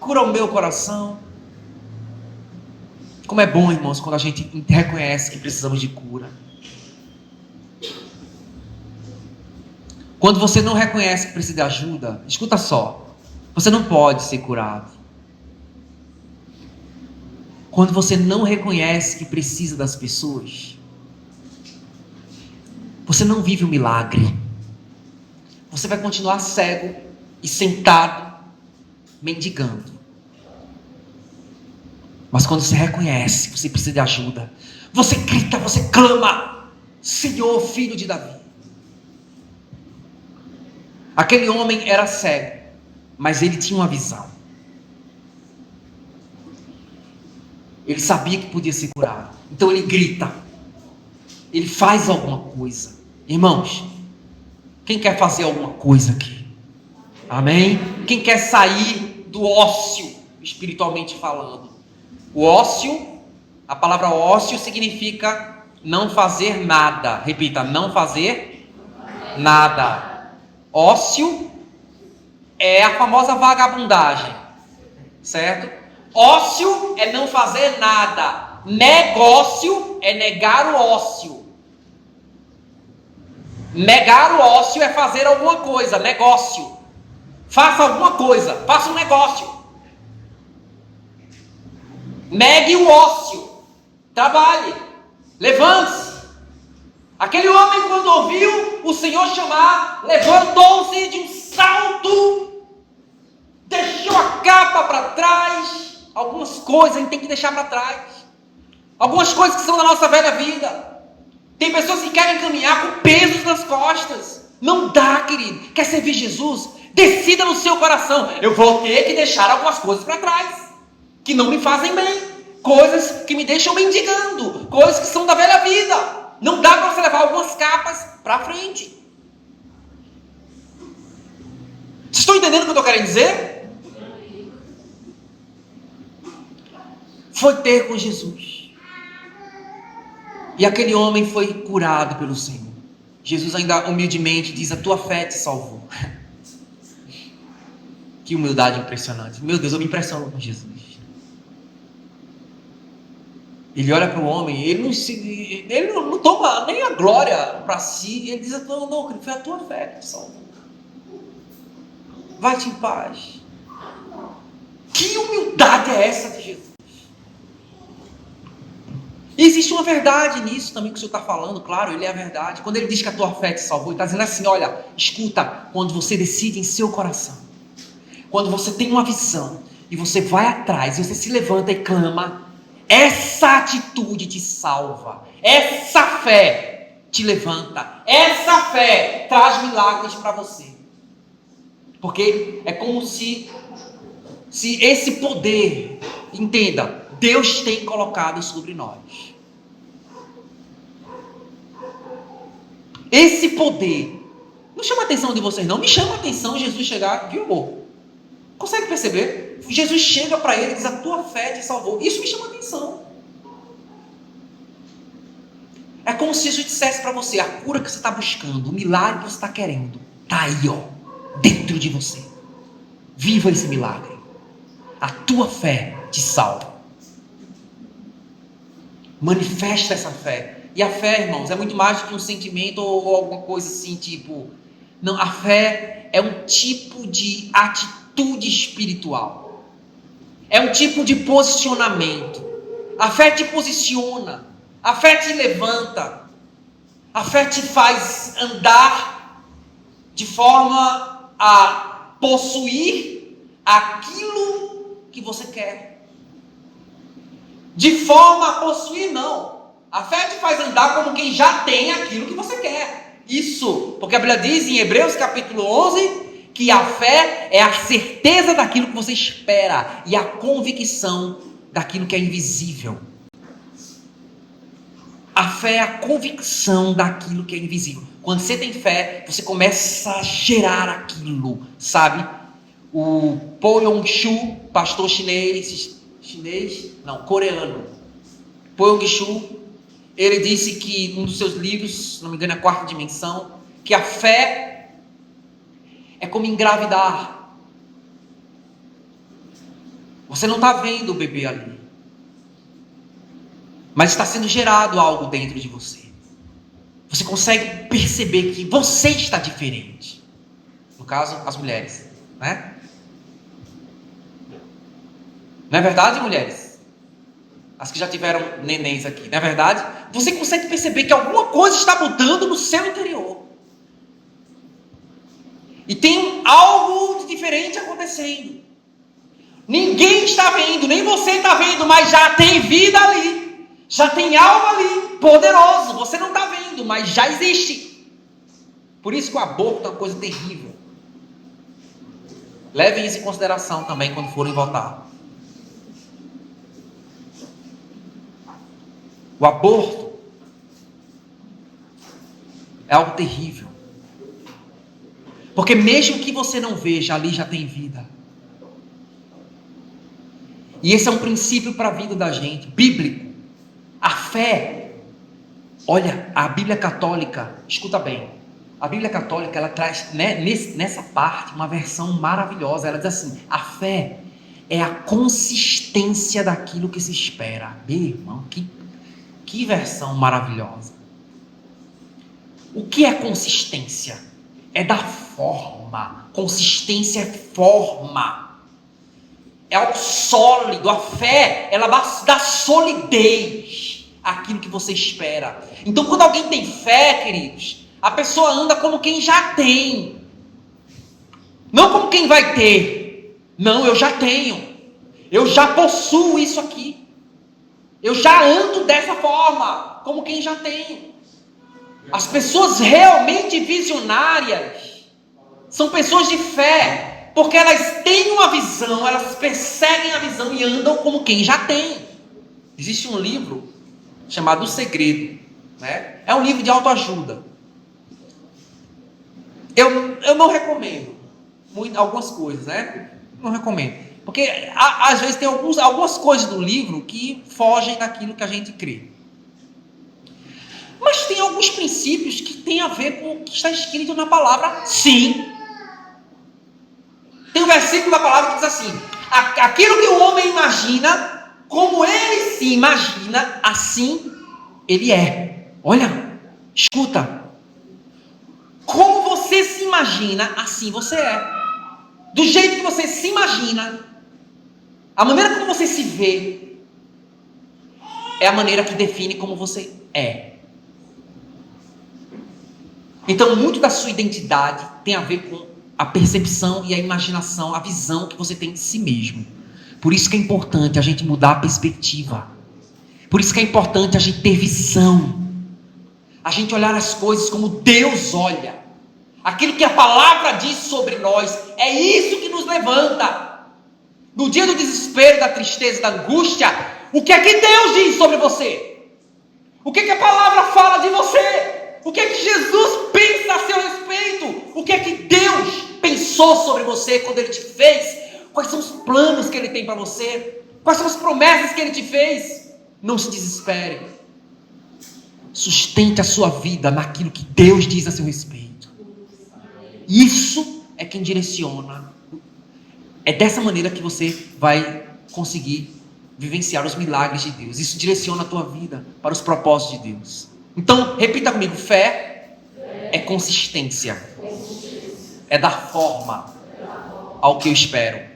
[SPEAKER 1] cura o meu coração. Como é bom, irmãos, quando a gente reconhece que precisamos de cura. Quando você não reconhece que precisa de ajuda, escuta só, você não pode ser curado. Quando você não reconhece que precisa das pessoas, você não vive o milagre. Você vai continuar cego e sentado, mendigando. Mas quando você reconhece que você precisa de ajuda, você grita, você clama: Senhor, filho de Davi. Aquele homem era cego, mas ele tinha uma visão. Ele sabia que podia ser curado. Então ele grita. Ele faz alguma coisa. Irmãos, quem quer fazer alguma coisa aqui? Amém? Quem quer sair do ócio, espiritualmente falando? O ócio, a palavra ócio significa não fazer nada. Repita, não fazer nada. Ócio é a famosa vagabundagem, certo? Ócio é não fazer nada. Negócio é negar o ócio. Negar o ócio é fazer alguma coisa. Negócio. Faça alguma coisa. Faça um negócio. Negue o ócio. Trabalhe. Levante-se. Aquele homem, quando ouviu o Senhor chamar, levantou-se de um salto, deixou a capa para trás. Algumas coisas a gente tem que deixar para trás. Algumas coisas que são da nossa velha vida. Tem pessoas que querem caminhar com pesos nas costas. Não dá, querido. Quer servir Jesus? Decida no seu coração: eu vou ter que deixar algumas coisas para trás, que não me fazem bem. Coisas que me deixam mendigando. Coisas que são da velha vida. Não dá para você levar algumas capas para frente. Vocês estão entendendo o que eu estou querendo dizer? Foi ter com Jesus. E aquele homem foi curado pelo Senhor. Jesus ainda humildemente diz: a tua fé te salvou. Que humildade impressionante. Meu Deus, eu me impressiono com Jesus. Ele olha para o homem, ele não toma nem a glória para si. Ele diz: não, foi a tua fé que te salvou. Vai-te em paz. Que humildade é essa de Jesus? E existe uma verdade nisso também que o Senhor está falando, claro, ele é a verdade. Quando ele diz que a tua fé te salvou, ele está dizendo assim: olha, escuta, quando você decide em seu coração, quando você tem uma visão, e você vai atrás, e você se levanta e clama, essa atitude te salva, essa fé te levanta, essa fé traz milagres para você. Porque é como se esse poder, entenda, Deus tem colocado sobre nós. Esse poder não chama a atenção de vocês, não. Me chama a atenção Jesus chegar, viu, amor? Consegue perceber? Jesus chega para ele e diz: a tua fé te salvou. Isso me chama a atenção. É como se Jesus dissesse para você: a cura que você está buscando, o milagre que você está querendo, está aí, ó, dentro de você. Viva esse milagre. A tua fé te salva. Manifesta essa fé. E a fé, irmãos, é muito mais do que um sentimento ou alguma coisa assim, tipo... Não, a fé é um tipo de atitude espiritual. É um tipo de posicionamento. A fé te posiciona. A fé te levanta. A fé te faz andar de forma a possuir aquilo que você quer. De forma a possuir, não. A fé te faz andar como quem já tem aquilo que você quer. Isso, porque a Bíblia diz em Hebreus capítulo 11, que a fé é a certeza daquilo que você espera e a convicção daquilo que é invisível. A fé é a convicção daquilo que é invisível. Quando você tem fé, você começa a gerar aquilo, sabe? O Po Yong-Shu, pastor coreano. Po Yong-Shu, ele disse que um dos seus livros, se não me engano, é a Quarta Dimensão, que a fé é como engravidar. Você não está vendo o bebê ali, mas está sendo gerado algo dentro de você. Você consegue perceber que você está diferente. No caso, as mulheres, né? Não é verdade, mulheres? As que já tiveram nenéns aqui, não é verdade? Você consegue perceber que alguma coisa está mudando no seu interior. E tem algo de diferente acontecendo. Ninguém está vendo, nem você está vendo, mas já tem vida ali. Já tem algo ali, poderoso. Você não está vendo, mas já existe. Por isso que o aborto é uma coisa terrível. Levem isso em consideração também quando forem votar. O aborto é algo terrível. Porque mesmo que você não veja, ali já tem vida. E esse é um princípio para a vida da gente, bíblico. A fé, olha, a Bíblia Católica, escuta bem, a Bíblia Católica, ela traz, né, nessa parte, uma versão maravilhosa. Ela diz assim: a fé é a consistência daquilo que se espera. Meu irmão, que versão maravilhosa. O que é consistência? É da forma. Consistência é forma. É algo sólido. A fé, ela dá solidez àquilo que você espera. Então, quando alguém tem fé, queridos, a pessoa anda como quem já tem. Não como quem vai ter. Não, eu já tenho. Eu já possuo isso aqui. Eu já ando dessa forma, como quem já tem. As pessoas realmente visionárias são pessoas de fé, porque elas têm uma visão, elas perseguem a visão e andam como quem já tem. Existe um livro chamado O Segredo, né? É um livro de autoajuda. Eu não recomendo algumas coisas, né? Não recomendo. Porque às vezes tem algumas coisas do livro que fogem daquilo que a gente crê. Mas tem alguns princípios que têm a ver com o que está escrito na palavra, sim. Tem um versículo da palavra que diz assim: aquilo que o homem imagina, como ele se imagina, assim ele é. Olha, escuta. Como você se imagina, assim você é. Do jeito que você se imagina, a maneira como você se vê, é a maneira que define como você é. Então, muito da sua identidade tem a ver com a percepção e a imaginação, a visão que você tem de si mesmo. Por isso que é importante a gente mudar a perspectiva. Por isso que é importante a gente ter visão. A gente olhar as coisas como Deus olha. Aquilo que a palavra diz sobre nós, é isso que nos levanta. No dia do desespero, da tristeza, da angústia, o que é que Deus diz sobre você? O que é que a palavra fala de você? O que é que Jesus pensa a seu respeito? O que é que Deus pensou sobre você quando Ele te fez? Quais são os planos que Ele tem para você? Quais são as promessas que Ele te fez? Não se desespere. Sustente a sua vida naquilo que Deus diz a seu respeito. Isso é quem direciona. É dessa maneira que você vai conseguir vivenciar os milagres de Deus. Isso direciona a tua vida para os propósitos de Deus. Então, repita comigo: fé é consistência. É dar forma ao que eu espero.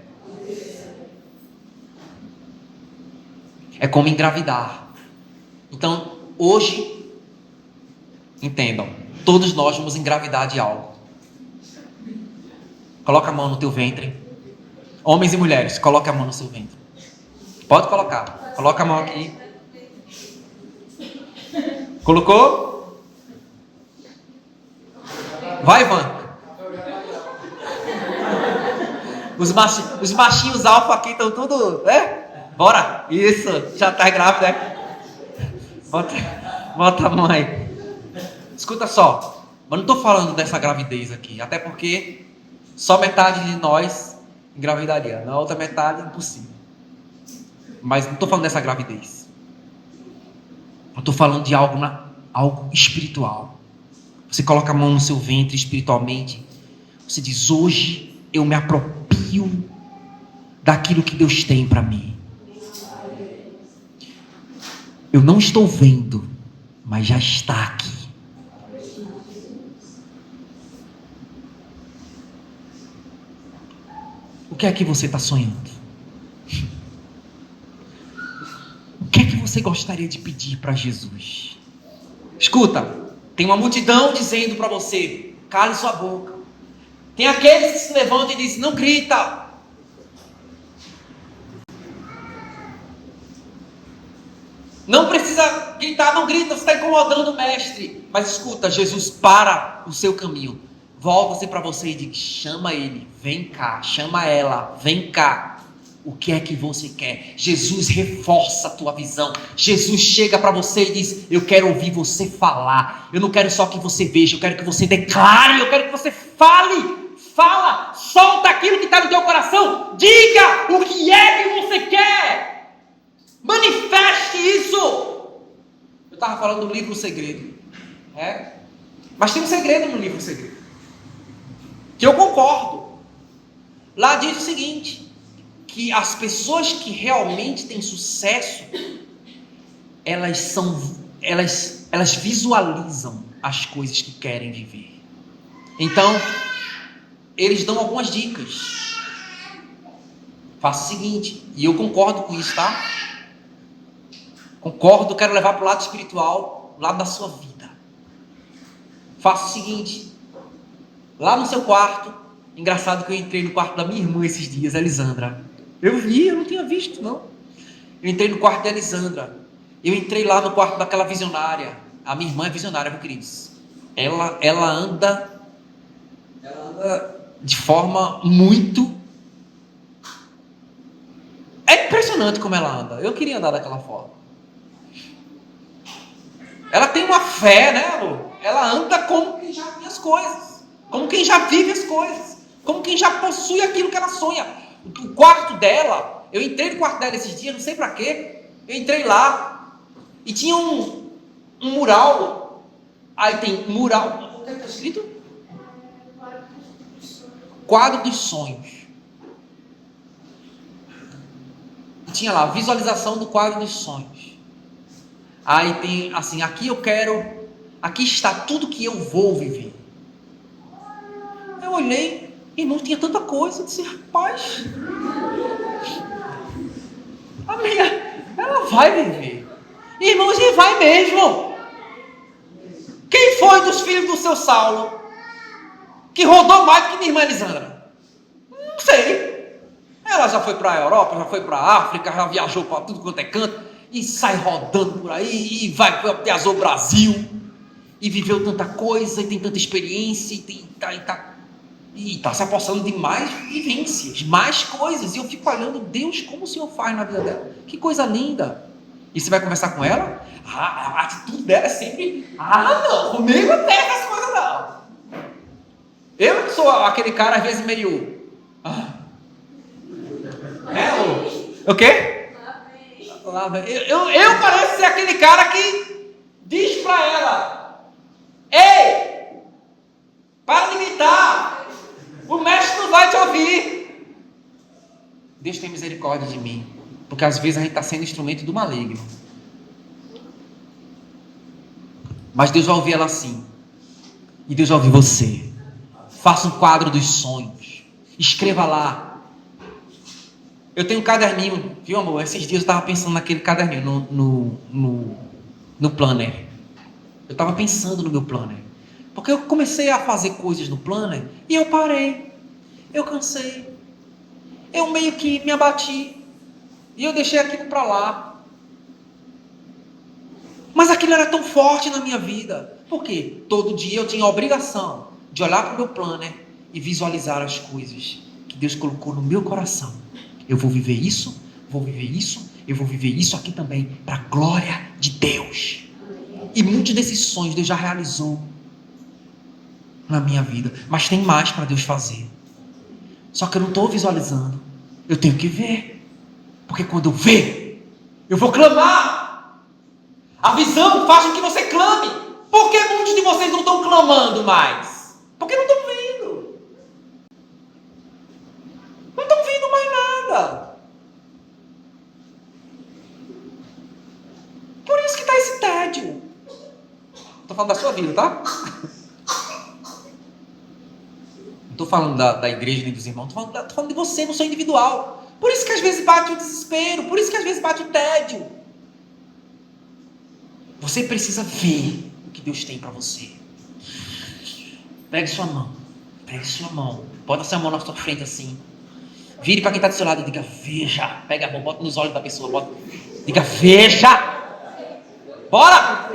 [SPEAKER 1] É como engravidar. Então, hoje, entendam, todos nós vamos engravidar de algo. Coloca a mão no teu ventre. Homens e mulheres, coloque a mão no seu ventre. Pode colocar. Coloca a mão aqui. Colocou? Vai, Ivan. Os machinhos alfa aqui estão tudo, né? Bora. Isso. Já tá grávida, né? Bota a mão aí. Escuta só. Mas não estou falando dessa gravidez aqui. Até porque só metade de nós engravidaria. Na outra metade, impossível. Mas não estou falando dessa gravidez. Eu estou falando de algo espiritual. Você coloca a mão no seu ventre espiritualmente. Você diz: hoje eu me aproprio daquilo que Deus tem para mim. Eu não estou vendo, mas já está aqui. O que é que você está sonhando? O que é que você gostaria de pedir para Jesus? Escuta, tem uma multidão dizendo para você: cale sua boca. Tem aqueles que se levantam e dizem: não grita. Não precisa gritar, não grita, você está incomodando o mestre. Mas escuta, Jesus para o seu caminho. Volta-se para você e diz: chama ele, vem cá, chama ela, vem cá. O que é que você quer? Jesus reforça a tua visão. Jesus chega para você e diz: eu quero ouvir você falar. Eu não quero só que você veja, eu quero que você declare, eu quero que você fale. Fala, solta aquilo que está no teu coração. Diga o que é que você quer. Manifeste isso. Eu estava falando do livro O Segredo. Mas tem um segredo no livro O Segredo, que eu concordo. Lá diz o seguinte: que as pessoas que realmente têm sucesso, elas visualizam as coisas que querem viver. Então, eles dão algumas dicas. Faça o seguinte, e eu concordo com isso, tá? Concordo, quero levar para o lado espiritual, o lado da sua vida. Faça o seguinte, lá no seu quarto, engraçado que eu entrei no quarto da minha irmã esses dias, Elisandra. Eu não tinha visto, não. Eu entrei no quarto da Elisandra. Eu entrei lá no quarto daquela visionária. A minha irmã é visionária, meus queridos. Ela anda de forma muito... É impressionante como ela anda. Eu queria andar daquela forma. Ela tem uma fé, né, amor? Ela anda como quem já vive as coisas. Como quem já vive as coisas. Como quem já possui aquilo que ela sonha. O quarto dela, eu entrei no quarto dela esses dias, não sei pra quê. Eu entrei lá e tinha um mural. Aí tem mural. O que está escrito? Quadro dos sonhos. E tinha lá, visualização do quadro dos sonhos. Aí tem assim, aqui está tudo que eu vou viver. Eu olhei, irmão, tinha tanta coisa. Eu disse: rapaz, ela vai viver. Irmãos, e vai mesmo. Quem foi dos filhos do seu Saulo que rodou mais do que minha irmã Elisandra? Não sei. Ela já foi para a Europa, já foi para a África, já viajou para tudo quanto é canto, e sai rodando por aí, e viajou o Brasil, e viveu tanta coisa, e tem tanta experiência, e está se apossando de mais vivências, mais coisas. E eu fico olhando: Deus, como o Senhor faz na vida dela? Que coisa linda. E você vai conversar com ela? A atitude dela é sempre: não, comigo não tem essas coisas não. Eu sou aquele cara às vezes meio... O quê? Eu pareço ser aquele cara que diz pra ela: ei, para de gritar, o mestre não vai te ouvir. Deus tem misericórdia de mim, porque às vezes a gente está sendo instrumento do maligno. Mas Deus vai ouvir ela assim, e Deus vai ouvir você. Faça um quadro dos sonhos, escreva lá. Eu tenho um caderninho, viu, amor? Esses dias eu estava pensando naquele caderninho, no planner. Eu estava pensando no meu planner, porque eu comecei a fazer coisas no planner e eu parei, eu cansei, eu meio que me abati e eu deixei aquilo para lá. Mas aquilo era tão forte na minha vida. Por quê? Todo dia eu tinha a obrigação de olhar para o meu planner e visualizar as coisas que Deus colocou no meu coração. Eu vou viver isso, eu vou viver isso aqui também, para a glória de Deus. E muitos desses sonhos Deus já realizou na minha vida. Mas tem mais para Deus fazer. Só que eu não estou visualizando. Eu tenho que ver. Porque quando eu ver, eu vou clamar. A visão faz com que você clame. Por que muitos de vocês não estão clamando mais? Porque não estão vendo. Não estão vendo mais nada. Por isso que está esse tédio. Estou falando da sua vida, tá? estou falando da igreja nem dos irmãos, estou falando de você no seu individual. Por isso que às vezes bate o desespero, por isso que às vezes bate o tédio. Você precisa ver o que Deus tem para você. Pegue sua mão, bota sua mão na sua frente assim. Vire para quem está do seu lado e diga, veja. Pega a mão, bota nos olhos da pessoa, diga, veja. Bora!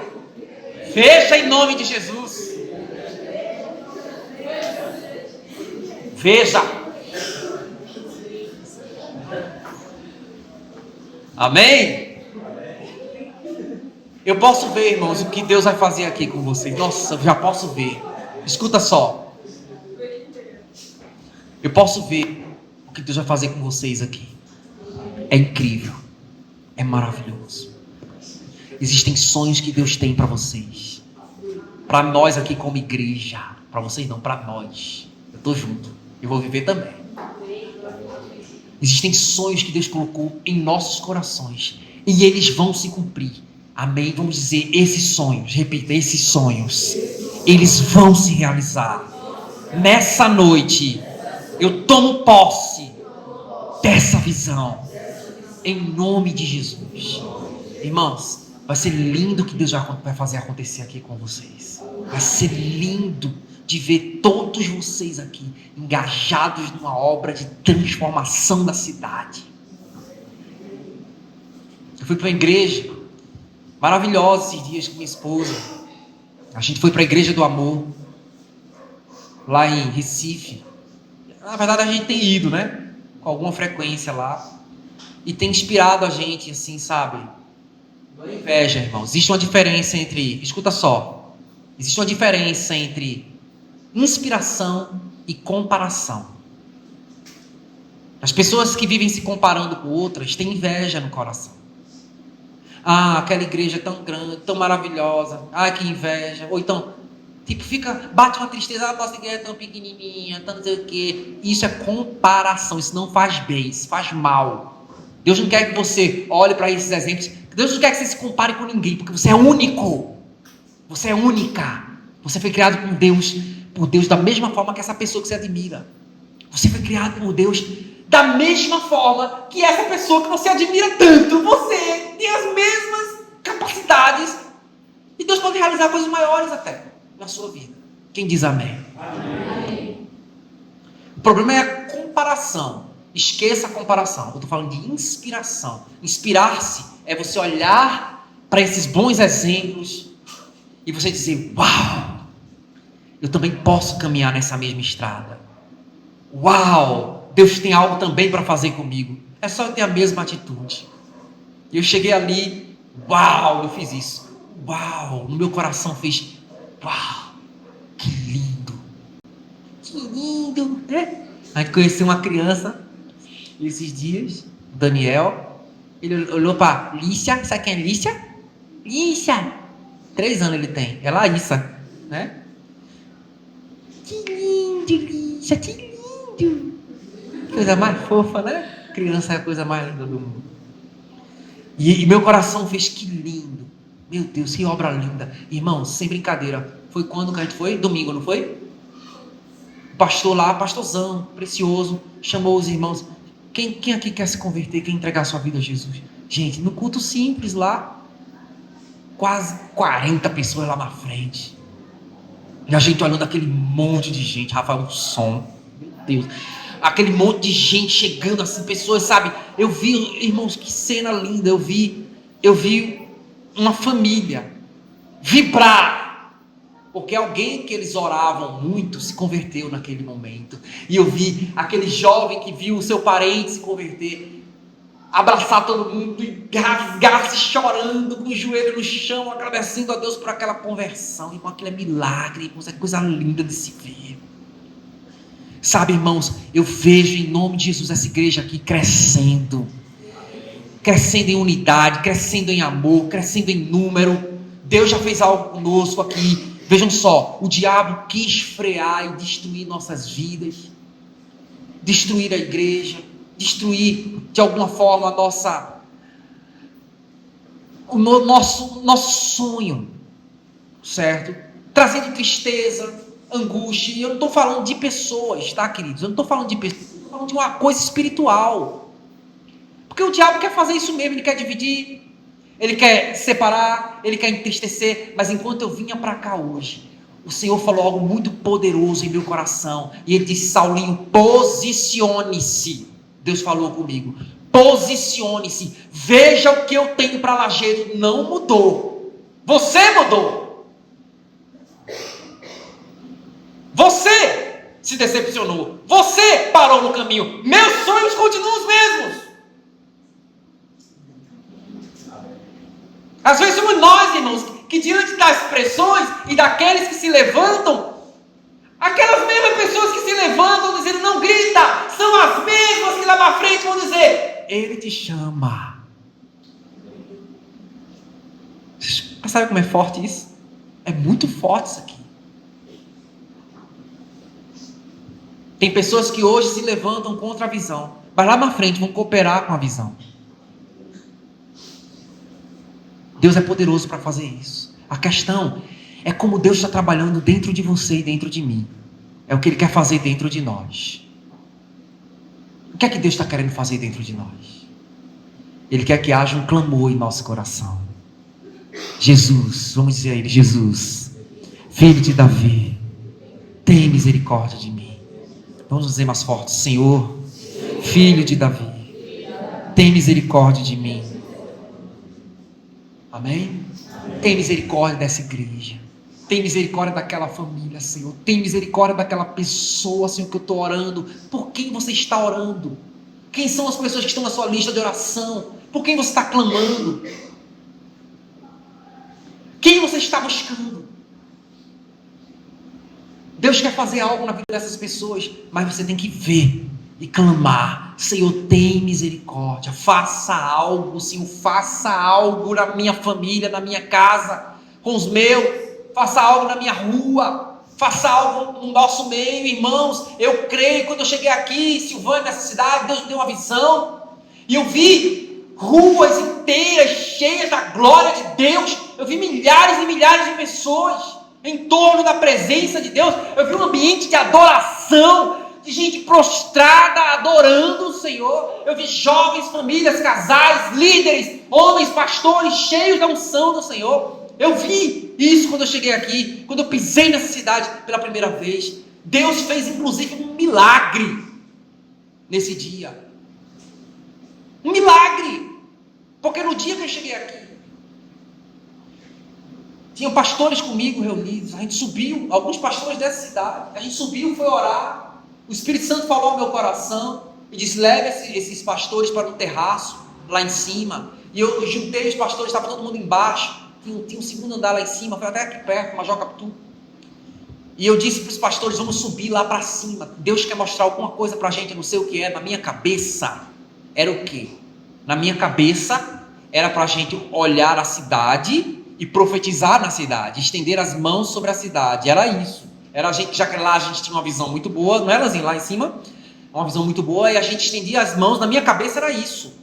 [SPEAKER 1] Veja em nome de Jesus. Veja. Amém? Eu posso ver, irmãos, o que Deus vai fazer aqui com vocês. Nossa, eu já posso ver. Escuta só. Eu posso ver o que Deus vai fazer com vocês aqui. É incrível. É maravilhoso. Existem sonhos que Deus tem para vocês. Para nós aqui como igreja. Para vocês não, para nós. Eu estou junto. Eu vou viver também. Existem sonhos que Deus colocou em nossos corações. E eles vão se cumprir. Amém? Vamos dizer, esses sonhos. Repita, esses sonhos. Eles vão se realizar. Nessa noite, eu tomo posse dessa visão. Em nome de Jesus. Irmãos, vai ser lindo o que Deus vai fazer acontecer aqui com vocês. Vai ser lindo de ver todos vocês aqui engajados numa obra de transformação da cidade. Eu fui para uma igreja maravilhosa esses dias com minha esposa. A gente foi para a Igreja do Amor, lá em Recife. Na verdade a gente tem ido, né? Com alguma frequência lá. E tem inspirado a gente, assim, sabe? Não é inveja, irmão. Existe uma diferença entre... Escuta só. Existe uma diferença entre inspiração e comparação. As pessoas que vivem se comparando com outras têm inveja no coração. Ah, aquela igreja tão grande, tão maravilhosa. Ah, que inveja. Ou então, tipo, bate uma tristeza. Ah, nossa igreja é tão pequenininha, tão não sei o quê. Isso é comparação. Isso não faz bem, isso faz mal. Deus não quer que você olhe para esses exemplos. Deus não quer que você se compare com ninguém, porque você é único. Você é única. Você foi criado por Deus da mesma forma que essa pessoa que você admira. Você foi criado por Deus da mesma forma que essa pessoa que você admira tanto. Você tem as mesmas capacidades. E Deus pode realizar coisas maiores até na sua vida. Quem diz amém? Amém. O problema é a comparação. Esqueça a comparação. Eu estou falando de inspiração. Inspirar-se é você olhar para esses bons exemplos e você dizer, uau, eu também posso caminhar nessa mesma estrada. Uau, Deus tem algo também para fazer comigo. É só eu ter a mesma atitude. E eu cheguei ali, uau, eu fiz isso. Uau, no meu coração fez, uau, que lindo. Que lindo, né? Aí conheci uma criança esses dias, Daniel. Ele olhou para Lícia, sabe quem é Lícia? Lícia, 3 anos ele tem, é Laísa, né? Que lindo, Lícia, que lindo. Coisa mais fofa, né? Criança é a coisa mais linda do mundo. E meu coração fez, que lindo. Meu Deus, que obra linda. Irmão, sem brincadeira, foi quando que a gente foi? Domingo, não foi? O pastor lá, pastorzão, precioso, chamou os irmãos. Quem aqui quer se converter, quer entregar sua vida a Jesus? Gente, no culto simples lá, quase 40 pessoas lá na frente. E a gente olhando aquele monte de gente, Rafael, um som, meu Deus, aquele monte de gente chegando assim, pessoas, sabe? Eu vi, irmãos, que cena linda, eu vi uma família vibrar, porque alguém que eles oravam muito se converteu naquele momento. E eu vi aquele jovem que viu o seu parente se converter, abraçar todo mundo e rasgar-se chorando, com o joelho no chão, agradecendo a Deus por aquela conversão. Irmão, aquilo é milagre, irmãos, é coisa linda de se ver. Sabe, irmãos, eu vejo em nome de Jesus essa igreja aqui crescendo em unidade, crescendo em amor, crescendo em número. Deus já fez algo conosco aqui. Vejam só, o diabo quis frear e destruir nossas vidas, destruir a igreja, destruir de alguma forma o nosso sonho, certo? Trazendo tristeza, angústia. E eu não estou falando de pessoas, tá, queridos? Eu não estou falando de pessoas, eu estou falando de uma coisa espiritual. Porque o diabo quer fazer isso mesmo, ele quer dividir, ele quer separar, ele quer entristecer. Mas enquanto eu vinha para cá hoje, o Senhor falou algo muito poderoso em meu coração. E Ele disse: Saulinho, posicione-se. Deus falou comigo: posicione-se. Veja o que eu tenho para Lajedo. Não mudou. Você mudou. Você se decepcionou. Você parou no caminho. Meus sonhos continuam os mesmos. Às vezes somos nós, irmãos, que diante das pressões e daqueles que se levantam, aquelas mesmas pessoas que se levantam dizendo não grita, são as mesmas que lá na frente vão dizer: Ele te chama. Vocês percebem como é forte isso? É muito forte isso aqui. Tem pessoas que hoje se levantam contra a visão, mas lá na frente vão cooperar com a visão. Deus é poderoso para fazer isso. A questão é como Deus está trabalhando dentro de você e dentro de mim. É o que Ele quer fazer dentro de nós. O que é que Deus está querendo fazer dentro de nós? Ele quer que haja um clamor em nosso coração. Jesus, vamos dizer a Ele: Jesus, filho de Davi, tem misericórdia de mim. Vamos dizer mais forte: Senhor, filho de Davi, tem misericórdia de mim. Amém? Tem misericórdia dessa igreja. Tem misericórdia daquela família, Senhor. Tem misericórdia daquela pessoa, Senhor, que eu estou orando. Por quem você está orando? Quem são as pessoas que estão na sua lista de oração? Por quem você está clamando? Quem você está buscando? Deus quer fazer algo na vida dessas pessoas, mas você tem que ver e clamar: Senhor, tem misericórdia, faça algo, Senhor, faça algo na minha família, na minha casa, com os meus, faça algo na minha rua, faça algo no nosso meio, irmãos. Eu creio, quando eu cheguei aqui, Silvânia, nessa cidade, Deus me deu uma visão, e eu vi ruas inteiras cheias da glória de Deus. Eu vi milhares e milhares de pessoas em torno da presença de Deus. Eu vi um ambiente de adoração, de gente prostrada, adorando o Senhor. Eu vi jovens, famílias, casais, líderes, homens, pastores, cheios da unção do Senhor. Eu vi isso quando eu cheguei aqui, quando eu pisei nessa cidade pela primeira vez. Deus fez inclusive um milagre nesse dia. Um milagre. Porque no dia que eu cheguei aqui, tinham pastores comigo reunidos. A gente subiu, alguns pastores dessa cidade. A gente subiu, foi orar. O Espírito Santo falou ao meu coração e disse: leve esses pastores para um terraço lá em cima. E eu juntei os pastores, estava todo mundo embaixo. Tinha um segundo andar lá em cima, foi até aqui perto, Major-Capitu. E eu disse para os pastores: vamos subir lá para cima. Deus quer mostrar alguma coisa para a gente, eu não sei o que é. Na minha cabeça era o quê? Na minha cabeça era para a gente olhar a cidade e profetizar na cidade, estender as mãos sobre a cidade. Era isso. Era a gente, já que lá a gente tinha uma visão muito boa, não é, Lazinho? Lá em cima, uma visão muito boa, e a gente estendia as mãos. Na minha cabeça era isso.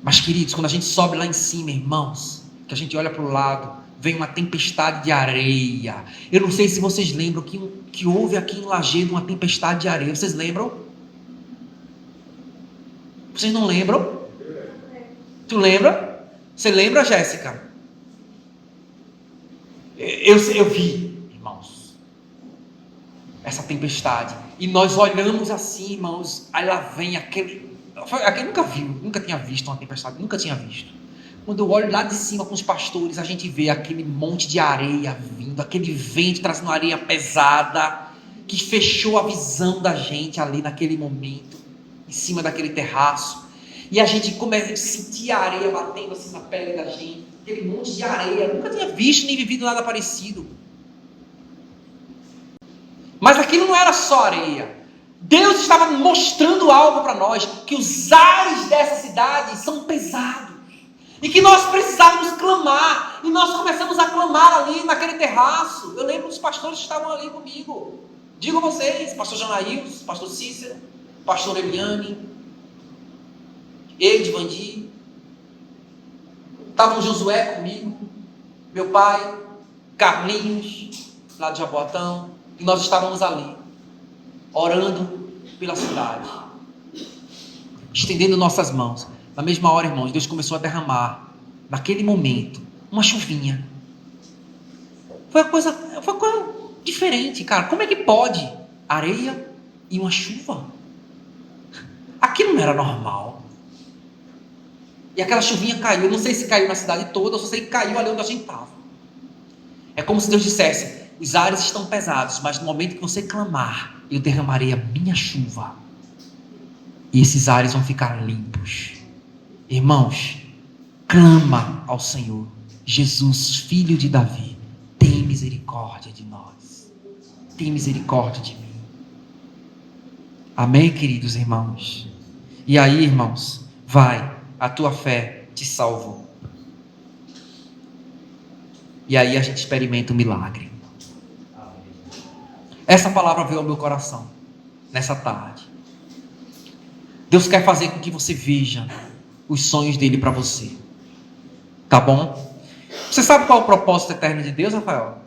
[SPEAKER 1] Mas, queridos, quando a gente sobe lá em cima, irmãos, que a gente olha para o lado, vem uma tempestade de areia. Eu não sei se vocês lembram que houve aqui em Lajedo uma tempestade de areia. Vocês lembram? Vocês não lembram? Tu lembra? Você lembra, Jéssica? Eu vi, irmãos, essa tempestade. E nós olhamos assim, irmãos. Aí lá vem aquele nunca viu, nunca tinha visto uma tempestade, nunca tinha visto. Quando eu olho lá de cima com os pastores, a gente vê aquele monte de areia vindo, aquele vento trazendo areia pesada, que fechou a visão da gente ali naquele momento, em cima daquele terraço. E a gente começa a sentir a areia batendo assim na pele da gente, aquele monte de areia. Eu nunca tinha visto nem vivido nada parecido. Mas aquilo não era só areia. Deus estava mostrando algo para nós, que os ares dessa cidade são pesados. E que nós precisávamos clamar. E nós começamos a clamar ali naquele terraço. Eu lembro dos pastores que estavam ali comigo. Digo a vocês, pastor Janaíus, pastor Cícero, pastor Eliane, Edvandi, estava o Josué comigo, meu pai, Carlinhos, lá de Jaboatão, e nós estávamos ali, orando pela cidade, estendendo nossas mãos. Na mesma hora, irmãos, Deus começou a derramar, naquele momento, uma chuvinha. Foi uma coisa diferente, cara. Como é que pode areia e uma chuva? Aquilo não era normal. E aquela chuvinha caiu. Eu não sei se caiu na cidade toda, eu só sei que caiu ali onde a gente estava. É como se Deus dissesse: os ares estão pesados, mas no momento que você clamar, eu derramarei a minha chuva. E esses ares vão ficar limpos. Irmãos, clama ao Senhor. Jesus, filho de Davi, tem misericórdia de nós. Tem misericórdia de mim. Amém, queridos irmãos? E aí, irmãos, vai, a tua fé te salvou. E aí a gente experimenta o milagre. Essa palavra veio ao meu coração nessa tarde. Deus quer fazer com que você veja os sonhos dele para você. Tá bom? Você sabe qual é o propósito eterno de Deus, Rafael?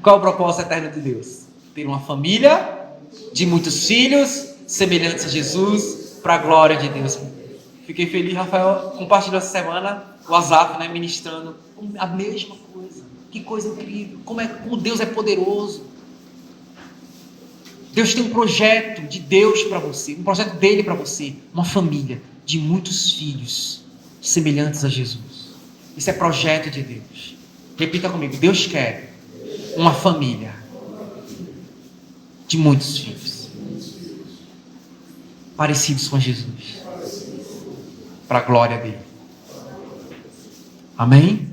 [SPEAKER 1] Qual é o propósito eterno de Deus? Ter uma família de muitos filhos, semelhantes a Jesus, para a glória de Deus. Fiquei feliz, Rafael compartilhou essa semana o WhatsApp, né, ministrando a mesma coisa. Que coisa incrível, como Deus é poderoso. Deus tem um projeto de Deus para você, um projeto dele para você, uma família de muitos filhos semelhantes a Jesus. Isso é projeto de Deus. Repita comigo: Deus quer uma família de muitos filhos parecidos com Jesus, para a glória dele. Amém?